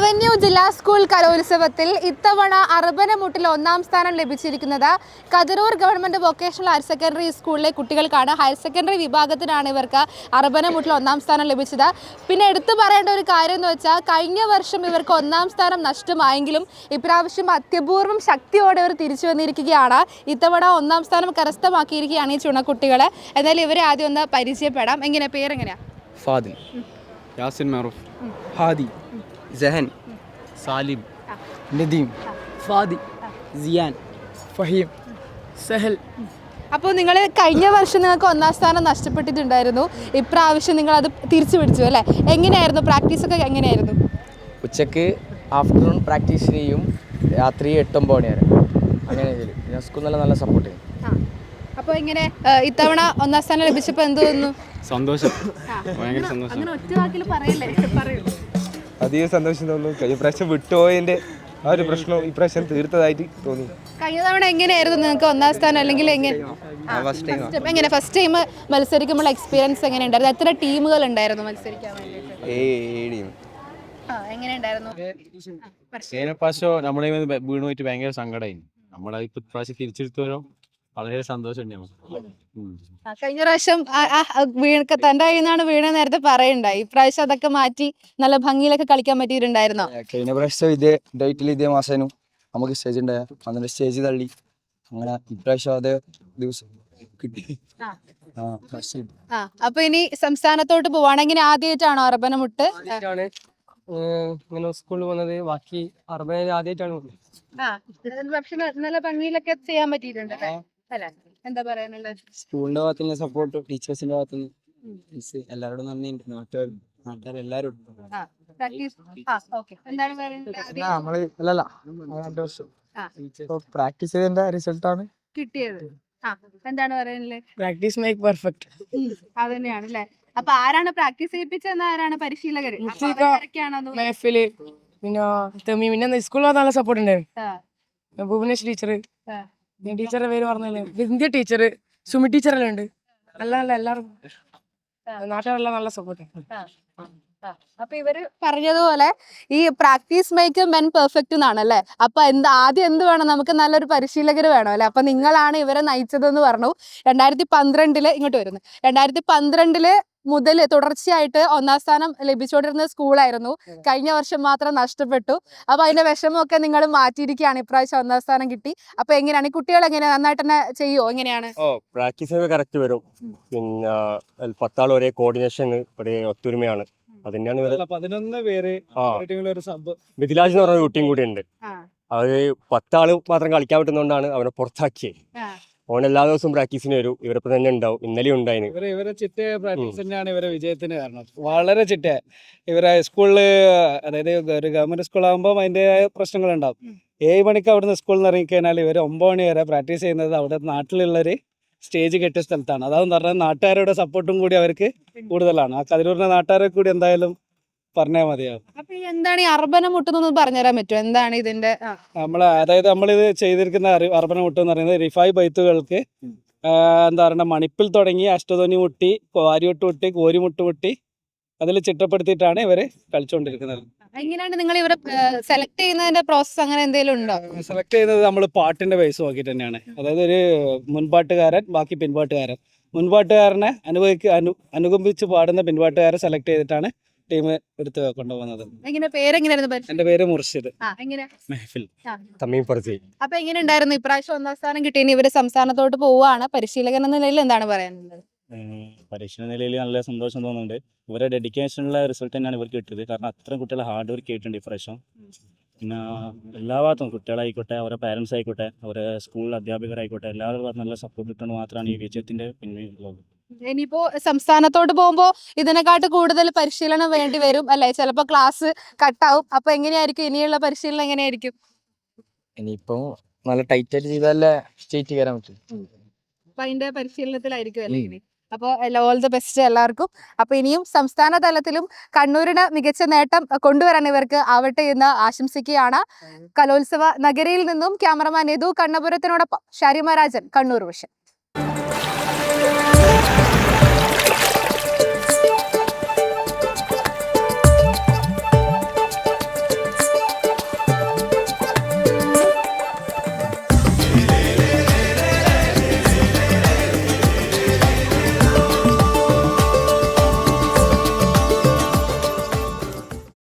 Revenue ജില്ലാ school കലോത്സവത്തിൽ ഇത്തവണ അർബനമുട്ടിൽ ഒന്നാം സ്ഥാനം ലഭിച്ചിരിക്കുന്നത് Kathiroor government vocational higher secondary സ്കൂളിലെ കുട്ടികൾക്കാണ്. ഹയർ സെക്കൻഡറി വിഭാഗത്തിനാണ് ഇവർക്ക് അർബനമുട്ടിൽ ഒന്നാം സ്ഥാനം ലഭിച്ചത്. പിന്നെ എടുത്തു പറയേണ്ട ഒരു കാര്യം എന്ന് വെച്ചാൽ കഴിഞ്ഞ വർഷം ഇവർക്ക് ഒന്നാം സ്ഥാനം നഷ്ടമായെങ്കിലും ഇപ്രാവശ്യം അത്യപൂർവം ശക്തിയോടെ ഇവർ തിരിച്ചു വന്നിരിക്കുകയാണ്. ഇത്തവണ ഒന്നാം സ്ഥാനം കരസ്ഥമാക്കിയിരിക്കുകയാണ് ഈ ചുണക്കുട്ടികളെ. എന്നാലും ഇവരെ ആദ്യം ഒന്ന് പരിചയപ്പെടാം. പേരെങ്ങനെയാ? ഫാദിൽ, യാസിൻ മാറൂഫ്, ഹാദി, ജഹൻ, സാലിം, നദീം, ഫാദി, സിയാൻ, ഫഹീം, സഹൽ. അപ്പോൾ നിങ്ങൾ കഴിഞ്ഞ വർഷം നിങ്ങൾക്ക് ഒന്നാം സ്ഥാനം നഷ്ടപ്പെട്ടിട്ടുണ്ടായിരുന്നു. ഇപ്രാവശ്യം നിങ്ങൾ അത് തിരിച്ചു പിടിച്ചു അല്ലേ? എങ്ങനെയായിരുന്നു പ്രാക്ടീസൊക്കെ? എങ്ങനെയായിരുന്നു? ഉച്ചക്ക് ആഫ്റ്റർനൂൺ പ്രാക്ടീസ് ചെയ്യും, രാത്രി 8-9 മണി വരെ അങ്ങനെ ചെയ്യും. പിന്നെ സ്കൂൾ നല്ല സപ്പോർട്ട് ചെയ്യും. അപ്പോൾ ഇത്തവണ ഒന്നാം സ്ഥാനം ലഭിച്ചപ്പോൾ എന്ത് തോന്നുന്നു? സന്തോഷം, ഭയങ്കര സന്തോഷം. അങ്ങനെ ഒറ്റ വാക്കിൽ പറയല്ലേ? പറയൂ. അധികം സന്തോഷം തോന്നുന്നു. കഴിഞ്ഞ പ്രാവശ്യം വിട്ടുപോയതിൻ്റെ ആ ഒരു പ്രശ്നം ഇപ്രാവശ്യം തീർത്തതായിട്ട് തോന്നി. കഴിഞ്ഞ തവണ എങ്ങനെയായിരുന്നു നിങ്ങൾക്ക് ഒന്നാം സ്ഥാനം? അല്ലെങ്കിൽ ഫസ്റ്റ് ടൈം മത്സരിക്കുമ്പോൾ എക്സ്പീരിയൻസ് എങ്ങനെ ഉണ്ടായിരുന്നു? എത്ര ടീമുകൾ ഉണ്ടായിരുന്നു മത്സരിക്കാൻ വേണ്ടിയിട്ട്? എങ്ങനെയുണ്ടായിരുന്നു? കഴിഞ്ഞ പ്രാവശ്യം നമ്മളെ വീണ് പോയിട്ട് ഭയങ്കര സങ്കടമായി. നമ്മളെ ഇപ്പൊ പ്രാവശ്യം തിരിച്ചെടുത്തവരോ വളരെ സന്തോഷം. കഴിഞ്ഞ പ്രാവശ്യം തന്റെ കയ്യിൽ നിന്നാണ് വീണ നേരത്തെ പറയണ്ടായി. ഇപ്രാവശ്യം അതൊക്കെ മാറ്റി നല്ല ഭംഗിയിലൊക്കെ കളിക്കാൻ പറ്റിയിട്ടുണ്ടായിരുന്നോ? കഴിഞ്ഞ പ്രാവശ്യം ഇതേ ഡേറ്റിൽ ഇതേ മാസേനും നമുക്ക് സ്റ്റേജ് ഉണ്ടായ അന്നിട്ട് സ്റ്റേജ് തള്ളി. അങ്ങനെ ഇപ്രാവശ്യം അതേ ദിവസം കിട്ടി. അപ്പൊ ഇനി സംസ്ഥാനത്തോട്ട് പോവാണെങ്കിൽ ആദ്യമായിട്ടാണോ അർബനമുട്ട്? ഇങ്ങനെ സ്കൂളിൽ പോകുന്നത് ബാക്കി അർബനയിൽ ആദ്യമായിട്ടാണ്. പക്ഷെ നല്ല ഭംഗിയിലൊക്കെ ചെയ്യാൻ പറ്റിയിട്ടുണ്ട് അല്ലേ? എന്താ പറയാനുള്ളത്? സ്കൂളിന്റെ ഭാഗത്തുനിന്ന് സപ്പോർട്ട്, ടീച്ചേഴ്സിന്റെ ഭാഗത്തുനിന്ന് എല്ലാവരോടും നന്ദിയുണ്ട്. നാട്ടുകാരെല്ലാരും പ്രാക്ടീസ് ചെയ്തതിന്റെ റിസൾട്ടാണ് കിട്ടിയത്. എന്താണ് പറയാനുള്ളത്? Practice make perfect. അത് തന്നെയാണ് അല്ലേ? അപ്പൊ ആരാണ് പ്രാക്ടീസ് ചെയ്യിപ്പിച്ചെന്ന്? ആരാണ് പരിശീലകര്? പിന്നെ സ്കൂളിൽ നല്ല സപ്പോർട്ട് ഉണ്ടായിരുന്നു. ഭുവനേഷ് ടീച്ചർ, ടീച്ചറുടെ പേര് പറഞ്ഞല്ലേ, വിന്ധ്യ ടീച്ചർ, സുമി ടീച്ചറെല്ലാം ഉണ്ട്. നല്ല എല്ലാവരും നാട്ടുകാരെല്ലാം നല്ല സപ്പോർട്ട്. അപ്പൊ ഇവര് പറഞ്ഞതുപോലെ ഈ പ്രാക്ടീസ് മേക്ക് മെൻ പെർഫെക്റ്റ് എന്നാണല്ലേ? അപ്പൊ ആദ്യം എന്ത് വേണം? നമുക്ക് നല്ലൊരു പരിശീലകർ വേണം അല്ലെ? അപ്പൊ നിങ്ങളാണ് ഇവരെ നയിച്ചതെന്ന് പറഞ്ഞു. 2012 ഇങ്ങോട്ട് വരുന്നു. 2012 മുതൽ തുടർച്ചയായിട്ട് ഒന്നാം സ്ഥാനം ലഭിച്ചുകൊണ്ടിരുന്ന സ്കൂളായിരുന്നു. കഴിഞ്ഞ വർഷം മാത്രം നഷ്ടപ്പെട്ടു. അപ്പൊ അതിന്റെ വിഷമമൊക്കെ നിങ്ങൾ മാറ്റിയിരിക്കുകയാണ്. ഇപ്രാവശ്യം ഒന്നാം സ്ഥാനം കിട്ടി. അപ്പൊ എങ്ങനെയാണ് കുട്ടികൾ നന്നായിട്ട് തന്നെ ചെയ്യോ? എങ്ങനെയാണ്? പ്രാക്ടീസ് കറക്റ്റ് വരും. പിന്നെ 10 ആൾ ഒരേ കോർഡിനേഷൻ, ഒരേ ഒത്തൊരുമയാണ്. അതിന്റെയാണ് 11 പേര്. മിഥിലാജ് എന്ന് പറഞ്ഞ കുട്ടിയും കൂടി ഉണ്ട്. അത് 10 ആള് മാത്രം കളിക്കാൻ പറ്റുന്നോണ്ടാണ് അവനെ പുറത്താക്കിയത്. ഓൻ എല്ലാ ദിവസവും പ്രാക്ടീസിന് വരും. ഇവരൊപ്പം തന്നെ ഉണ്ടാവും. ഇന്നലെ ഉണ്ടായിരുന്നു. ഇവരെ ചിട്ടയ പ്രാക്ടീസ് തന്നെയാണ് ഇവരെ വിജയത്തിന് കാരണം. വളരെ ചിട്ടയ. ഇവരെ സ്കൂളില്, അതായത് ഒരു ഗവൺമെന്റ് സ്കൂളാകുമ്പോൾ അതിൻ്റെതായ പ്രശ്നങ്ങളുണ്ടാവും. 7 മണിക്ക് അവിടുന്ന് സ്കൂളിൽ നിന്ന് ഇറങ്ങിക്കഴിഞ്ഞാൽ ഇവർ 9 മണി വരെ പ്രാക്ടീസ് ചെയ്യുന്നത് അവിടെ നാട്ടിലുള്ളൊരു സ്റ്റേജ് കെട്ടിയ സ്ഥലത്താണ്. അതാന്ന് പറഞ്ഞാൽ നാട്ടുകാരുടെ സപ്പോർട്ടും കൂടി അവർക്ക് കൂടുതലാണ്. ആ കതിരൂരിന്റെ നാട്ടുകാരെ കൂടി എന്തായാലും പറഞ്ഞാൽ മതിയാവും. അപ്പൊ എന്താണ് ഈ അർബനമുട്ടെന്ന് പറഞ്ഞുതരാൻ പറ്റുമോ? എന്താണ് ഇതിന്റെ? നമ്മളിത് ചെയ്തിരിക്കുന്ന അർബനമുട്ട് എന്ന് പറയുന്നത് റിഫായ് ബൈത്തുകൾക്ക് എന്താ പറയുക, മണിപ്പിൽ തുടങ്ങി അഷ്ടധ്വനി മുട്ടി, വാരിയൊട്ട് മുട്ടി, കോരിമുട്ട് മുട്ടി അതിൽ ചിട്ടപ്പെടുത്തിയിട്ടാണ് ഇവര് കളിച്ചുകൊണ്ടിരിക്കുന്നത്. എങ്ങനെയാണ് നിങ്ങൾ ഇവരെ സെലക്ട് ചെയ്യുന്നതിന്റെ പ്രോസസ്? അങ്ങനെ എന്തെങ്കിലും ഉണ്ടോ? സെലക്ട് ചെയ്യുന്നത് നമ്മൾ പാട്ടിന്റെ ബേസ് നോക്കിയിട്ട് തന്നെയാണ്. അതായത് ഒരു മുൻപാട്ടുകാരൻ, ബാക്കി പിൻപാട്ടുകാരൻ. മുൻപാട്ടുകാരനെ അനുകമ്പിച്ച് പാടുന്ന പിൻപാട്ടുകാരെ സെലക്ട് ചെയ്തിട്ടാണ് ടീം എടുത്ത് കൊണ്ടുപോകുന്നത്. എന്റെ പേര് മുർഷിദ്. അപ്പൊ എങ്ങനെ ഉണ്ടായിരുന്നു ഇപ്രാവശ്യം ഒന്നാം സ്ഥാനം കിട്ടി? ഇവര് സംസ്ഥാനത്തോട്ട് പോവാണ്. പരിശീലകൻ എന്ന നിലയിൽ എന്താണ് പറയാനുള്ളത്? പരിശീലന നിലയിൽ നല്ല സന്തോഷം തോന്നുന്നുണ്ട്. ഇവരെ ഡെഡിക്കേഷനുള്ള റിസൾട്ട് തന്നെയാണ് ഇവർക്ക് കിട്ടിയത്. കാരണം അത്രയും കുട്ടികൾ ഹാർഡ് വർക്ക് ചെയ്തിട്ടുണ്ട് ഇപ്രാവശ്യം. പിന്നെ എല്ലാ ഭാഗത്തും കുട്ടികളായിക്കോട്ടെ, അവരുടെ പാരൻസ് ആയിക്കോട്ടെ, അവരുടെ സ്കൂൾ അധ്യാപകരായിക്കോട്ടെ, എല്ലാവരും നല്ല സപ്പോർട്ട് കിട്ടുന്നത് മാത്രമാണ് ഈ വിജയത്തിന്റെ പിന്നിലുള്ളത്. ഇനിയിപ്പോ സംസ്ഥാനത്തോട്ട് പോകുമ്പോ ഇതിനെക്കാട്ട് കൂടുതൽ പരിശീലനം വേണ്ടി വരും അല്ലെ? ചിലപ്പോ ക്ലാസ് കട്ടാവും. അപ്പൊ എങ്ങനെയായിരിക്കും ഇനിയുള്ള പരിശീലനം? എങ്ങനെയായിരിക്കും? ഇനിയിപ്പോ നല്ല ടൈറ്റ് ആയിട്ട് ചെയ്താലേ സ്റ്റേറ്റ് കയറാൻ പറ്റും. അപ്പൊ അതിന്റെ പരിശീലനത്തിലായിരിക്കും അല്ലേ ഇനി? അപ്പോൾ ഓൾ ദ ബെസ്റ്റ് എല്ലാവർക്കും. അപ്പോൾ ഇനിയും സംസ്ഥാന തലത്തിലും കണ്ണൂരിന് മികച്ച നേട്ടം കൊണ്ടുവരാൻ ഇവർക്ക് ആവട്ടെ എന്ന് ആശംസിക്കുകയാണ്. കലോത്സവ നഗരിയിൽ നിന്നും ക്യാമറമാൻ യദു കണ്ണപുരത്തിനോടൊപ്പം ഷാരിമ രാജൻ, കണ്ണൂർ വിഷൻ.